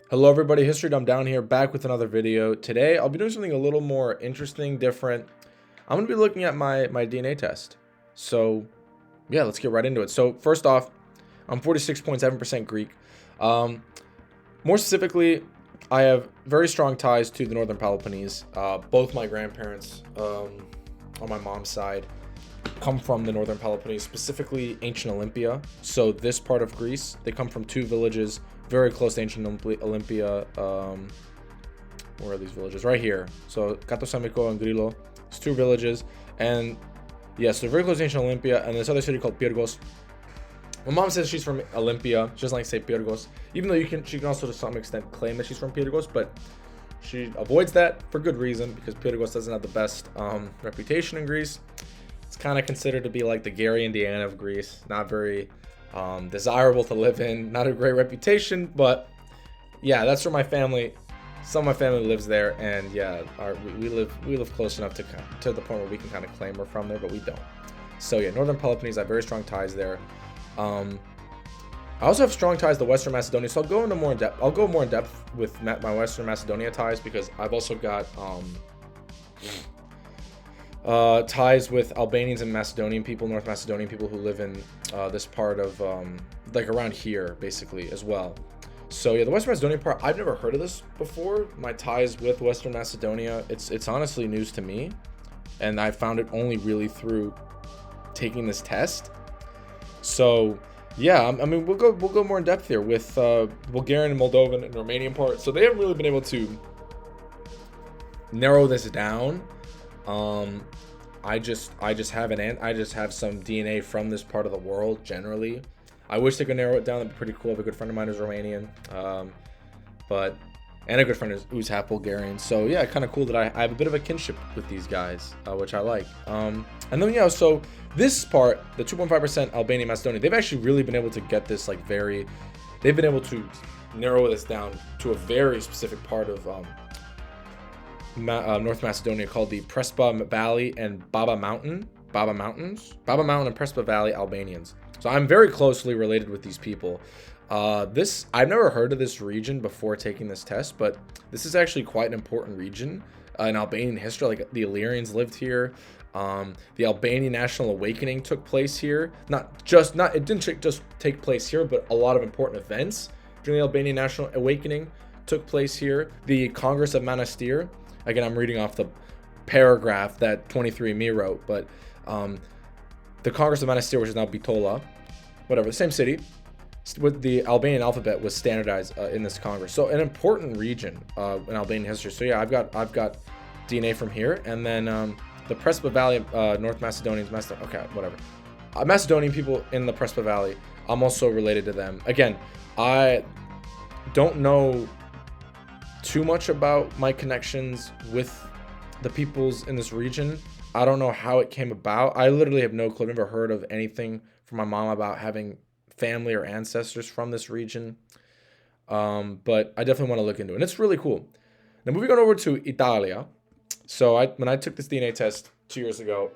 Hello everybody, History Dumb Down here, back with another video. Today, I'll be doing something a little more interesting, different. I'm going to be looking at my DNA test. So, yeah, let's get right into it. So, first off, I'm 46.7% Greek. More specifically, I have very strong ties to the Northern Peloponnese. Both my grandparents, on my mom's side, come from the Northern Peloponnese, specifically ancient Olympia. So, this part of Greece, they come from two villages very close to ancient Olympia. Where are these villages? Right here. So Katosamiko and Grillo. It's two villages. And yes, they're very close to ancient Olympia. And this other city called Pyrgos. My mom says she's from Olympia. She doesn't like to say Pyrgos. Even though she can also to some extent claim that she's from Pyrgos. But she avoids that for good reason. Because Pyrgos doesn't have the best reputation in Greece. It's kind of considered to be like the Gary, Indiana of Greece. Not very desirable to live in, not a great reputation, but yeah, that's where my family, some of my family lives there, and yeah, we live close enough to the point where we can kind of claim we're from there, but we don't. So yeah, Northern Peloponnese, I have very strong ties there. I also have strong ties to Western Macedonia, so I'll go more in depth with my Western Macedonia ties, because I've also got ties with Albanians and Macedonian people, North Macedonian people who live in this part of like around here basically as well. So yeah, the Western Macedonian part, I've never heard of this before. My ties with Western Macedonia, it's honestly news to me, and I found it only really through taking this test. So yeah, I mean we'll go more in depth here with Bulgarian and Moldovan and Romanian part. So they haven't really been able to narrow this down. I just have some DNA from this part of the world generally. I wish they could narrow it down. That'd be pretty cool. I have a good friend of mine who's Romanian, and a good friend who's half Bulgarian. So yeah, kind of cool that I have a bit of a kinship with these guys, which I like. And then yeah, so this part, the 2.5% Albanian Macedonia, they've actually really been able to get this they've been able to narrow this down to a very specific part of North Macedonia called the Prespa Valley and Baba Mountains, Baba Mountain and Prespa Valley Albanians. So I'm very closely related with these people. I've never heard of this region before taking this test, but this is actually quite an important region in Albanian history. Like the Illyrians lived here. The Albanian National Awakening took place here. It didn't just take place here, but a lot of important events during the Albanian National Awakening took place here. The Congress of Manastir. Again, I'm reading off the paragraph that 23andMe wrote, but the Congress of Manastir, which is now Bitola, whatever, the same city, with the Albanian alphabet was standardized in this Congress. So an important region in Albanian history. So yeah, I've got DNA from here, and then the Prespa Valley, North Macedonians, Macedonian people in the Prespa Valley. I'm also related to them. Again, I don't know too much about my connections with the peoples in this region. I don't know how it came about. I literally have no clue. I've never heard of anything from my mom about having family or ancestors from this region. But I definitely want to look into it. And it's really cool. Now moving on over to Italia. So when I took this DNA test 2 years ago,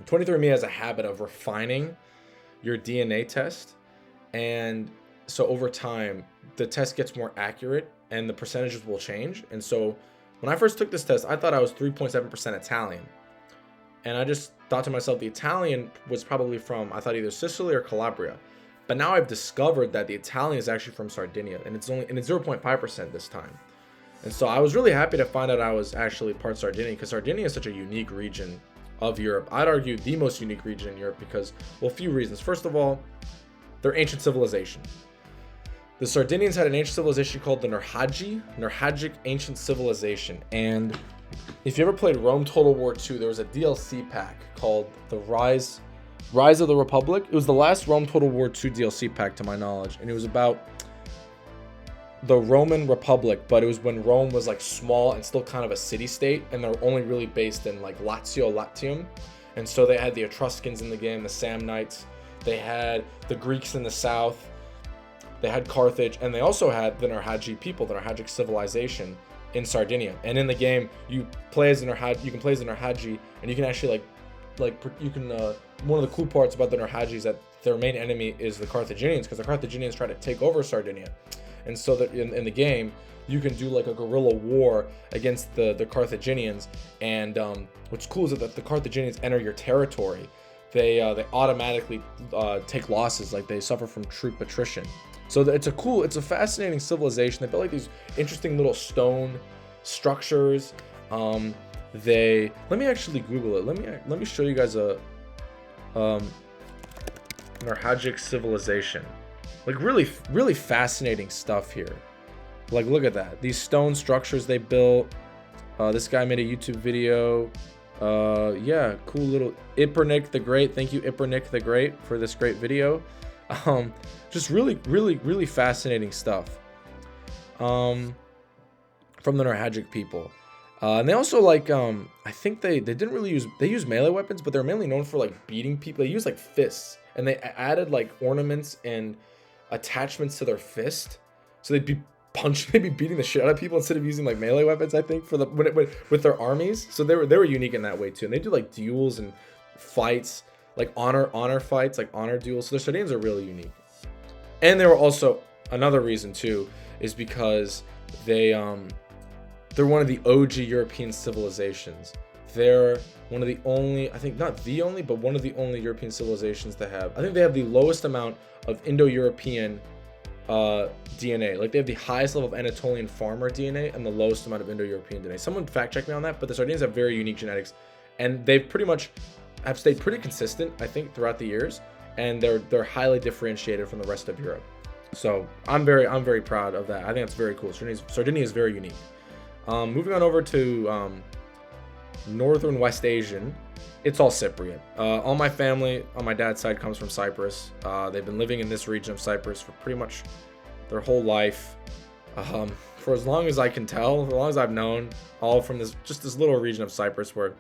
23andMe has a habit of refining your DNA test. And so over time, the test gets more accurate and the percentages will change. And so when I first took this test, I thought I was 3.7% Italian. And I just thought to myself, the Italian was probably from, I thought either Sicily or Calabria. But now I've discovered that the Italian is actually from Sardinia, and it's 0.5% this time. And so I was really happy to find out I was actually part Sardinian, because Sardinia is such a unique region of Europe. I'd argue the most unique region in Europe because, well, a few reasons. First of all, their ancient civilization. The Sardinians had an ancient civilization called the Nurhagic Ancient Civilization. And if you ever played Rome Total War II, there was a DLC pack called The Rise of the Republic. It was the last Rome Total War II DLC pack to my knowledge. And it was about the Roman Republic, but it was when Rome was like small and still kind of a city-state. And they're only really based in like Latium. And so they had the Etruscans in the game, the Samnites. They had the Greeks in the south. They had Carthage, and they also had the Nurhagic people, the Nurhagic civilization in Sardinia. And in the game, you can play as the Nurhagic, and you can actually one of the cool parts about the Nurhagic is that their main enemy is the Carthaginians, because the Carthaginians try to take over Sardinia. And so that in the game, you can do like a guerrilla war against the Carthaginians. And what's cool is that the Carthaginians enter your territory, they automatically take losses, like they suffer from troop attrition. So it's a fascinating civilization. They built like these interesting little stone structures. Let me actually Google it. Let me show you guys a Narhagic civilization. Like really fascinating stuff here. Like look at that. These stone structures they built. This guy made a YouTube video. Yeah, cool little Ippernick the Great. Thank you, Ippernick the Great, for this great video. Just really fascinating stuff. From the Narhagic people. And they also like I think they didn't really use melee weapons, but they're mainly known for like beating people. They use like fists, and they added like ornaments and attachments to their fist, so they'd be beating the shit out of people instead of using like melee weapons, I think, for the with their armies. So they were unique in that way too. And they do like duels and fights, like honor fights, like honor duels. So the Sardinians are really unique. And they were also, another reason too is because they're one of the OG European civilizations. They're one of the only, I think not the only, but one of the only European civilizations that have, I think they have the lowest amount of Indo-European DNA. Like they have the highest level of Anatolian farmer DNA and the lowest amount of Indo-European DNA. Someone fact check me on that, but the Sardinians have very unique genetics, and they've pretty much have stayed pretty consistent, I think, throughout the years, and they're highly differentiated from the rest of Europe. So I'm very proud of that. I think that's very cool. Sardinia is very unique. Moving on over to Northern West Asian, it's all Cypriot. All my family on my dad's side comes from Cyprus. They've been living in this region of Cyprus for pretty much their whole life. For as long as I can tell, as long as I've known, all from this little region of Cyprus where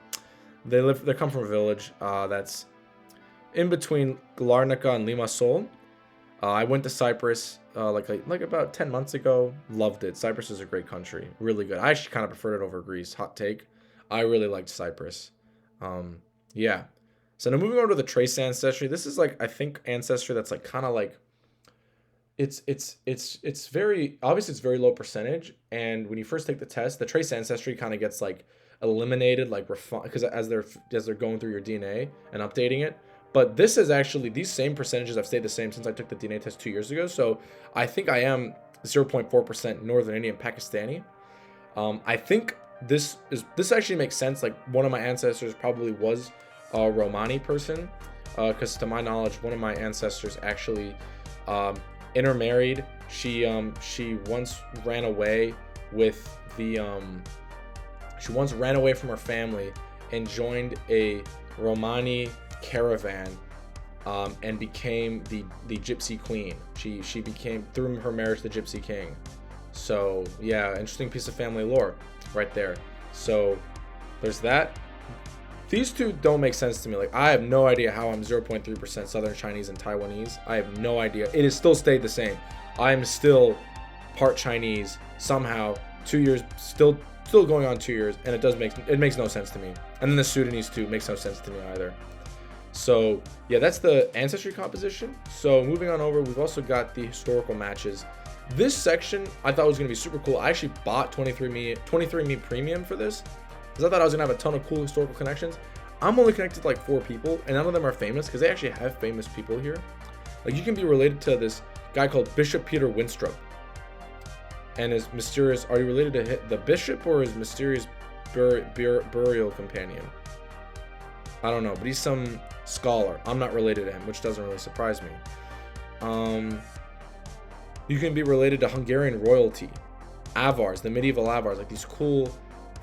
they come from a village that's in between Larnaca and Limassol. I went to Cyprus like about 10 months ago. Loved it. Cyprus is a great country. Really good. I actually kind of preferred it over Greece. Hot take. I really liked Cyprus. Yeah. So now moving on to the trace ancestry. This is like, I think, ancestry that's like kind of like, it's very, obviously it's very low percentage. And when you first take the test, the trace ancestry kind of gets like eliminated, like because as they're going through your DNA and updating it. But this is actually, these same percentages have stayed the same since I took the DNA test 2 years ago. So I think I am 0.4% Northern Indian Pakistani. I think this actually makes sense. Like one of my ancestors probably was a Romani person, because to my knowledge, one of my ancestors actually intermarried. She once ran away with she once ran away from her family and joined a Romani caravan and became the Gypsy Queen. She became, through her marriage, the Gypsy King. So yeah, interesting piece of family lore right there. So there's that. These two don't make sense to me. Like I have no idea how I'm 0.3% Southern Chinese and Taiwanese. I have no idea. It has still stayed the same. I'm still part Chinese somehow. 2 years, still going on 2 years, and it makes no sense to me. And then the Sudanese too makes no sense to me either. So yeah, that's the ancestry composition. So moving on over, we've also got the historical matches. This section I thought was going to be super cool. I actually bought 23andMe Premium for this because I thought I was going to have a ton of cool historical connections. I'm only connected to like 4 people, and none of them are famous because they actually have famous people here. Like you can be related to this guy called Bishop Peter Winstrup and his mysterious, are you related to the bishop or his mysterious burial companion? I don't know, but he's some scholar. I'm not related to him, which doesn't really surprise me. You can be related to Hungarian royalty, Avars, the medieval Avars, like these cool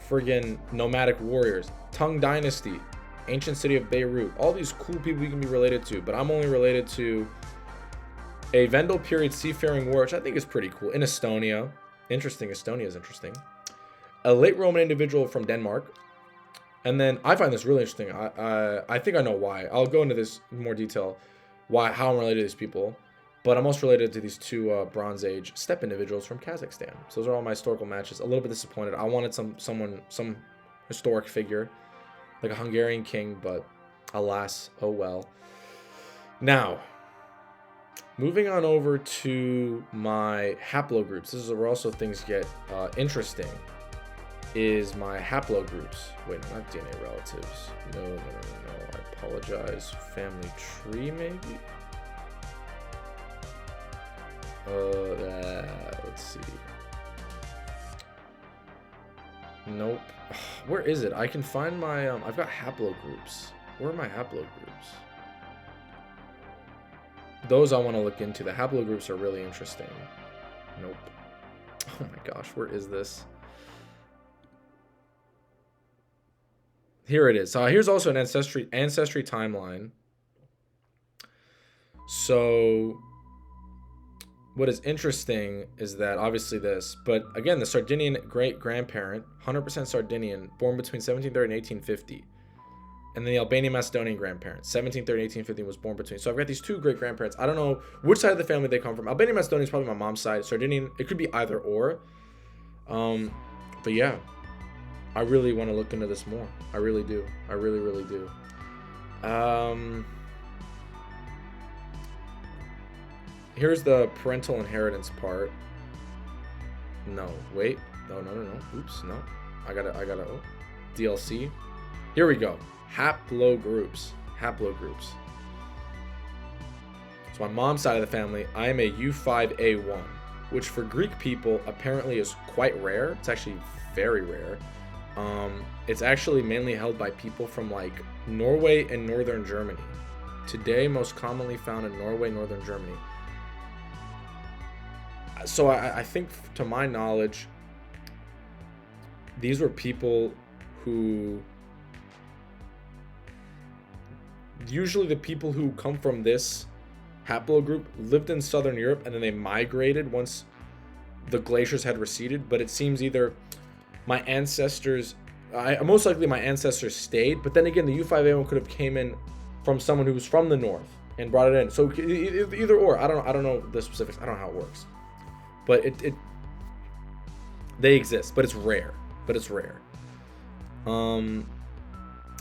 friggin' nomadic warriors, Tang Dynasty, ancient city of Beirut, all these cool people you can be related to, but I'm only related to a Vendel period seafaring war, which I think is pretty cool, in Estonia. Interesting, Estonia is interesting. A late Roman individual from Denmark. And then I find this really interesting. I think I know why. I'll go into this in more detail, how I'm related to these people. But I'm also related to these 2 Bronze Age steppe individuals from Kazakhstan. So those are all my historical matches. A little bit disappointed. I wanted some historic figure, like a Hungarian king, but alas, oh well. Now, moving on over to my haplogroups. This is where also things get interesting. Is my haplogroups. Wait, not DNA relatives. No. I apologize. Family tree, maybe? Let's see. Nope. Where is it? I can find my, I've got haplogroups. Where are my haplogroups? Those I want to look into. The haplogroups are really interesting. Nope. Oh my gosh, where is this? Here it is. Here's also an ancestry timeline. So what is interesting is that obviously this, but again, the Sardinian great-grandparent, 100% Sardinian, born between 1730 and 1850. And then the Albanian Macedonian grandparent, 1730 and 1850, was born between. So I've got these two great-grandparents. I don't know which side of the family they come from. Albanian Macedonian is probably my mom's side. Sardinian, it could be either or. But yeah. I really want to look into this more. I really do. I really, really do. Here's the parental inheritance part. No, wait. No. Oops, no. I gotta, oh. DLC. Here we go. Haplogroups. So my mom's side of the family, I am a U5A1, which for Greek people apparently is quite rare. It's actually very rare. It's actually mainly held by people from like Norway and northern Germany. Today, most commonly found in Norway, northern Germany. So I think, to my knowledge, these were people who, usually the people who come from this haplogroup lived in southern Europe and then they migrated once the glaciers had receded. But it seems either my ancestors, most likely my ancestors stayed, but then again, the U5A1 could have came in from someone who was from the north and brought it in. So either or, I don't know the specifics. I don't know how it works, but they exist, but it's rare.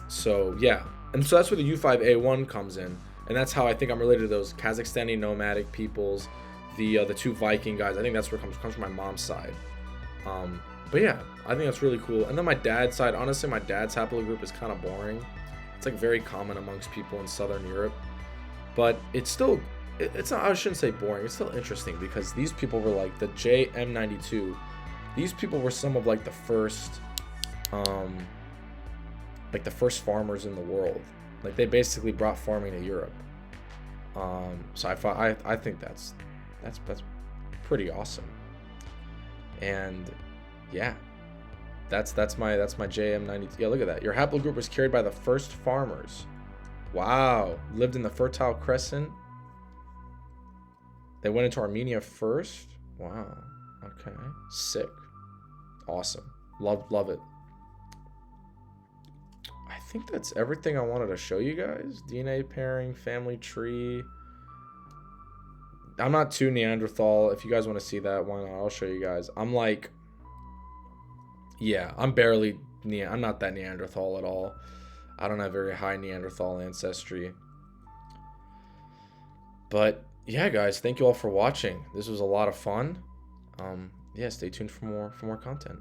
So yeah, and so that's where the U5A1 comes in, and that's how I think I'm related to those Kazakhstani nomadic peoples, the two Viking guys. I think that's where it comes from my mom's side. But yeah, I think that's really cool. And then my dad's side, honestly, my dad's haplogroup is kind of boring. It's like very common amongst people in Southern Europe, but it's still, it's not, I shouldn't say boring. It's still interesting because these people were like the JM92. These people were some of like the first farmers in the world. Like they basically brought farming to Europe. So I think that's pretty awesome. And yeah, that's my JM92. Yeah, look at that. Your haplogroup was carried by the first farmers. Wow, lived in the Fertile Crescent. They went into Armenia first. Wow. Okay, sick, awesome, love it. I think that's everything I wanted to show you guys. DNA pairing, family tree. I'm not too Neanderthal. If you guys want to see that, why not? I'll show you guys. I'm like, yeah, I'm not that Neanderthal at all. I don't have very high Neanderthal ancestry. But yeah, guys, thank you all for watching. This was a lot of fun. Yeah, stay tuned for more content.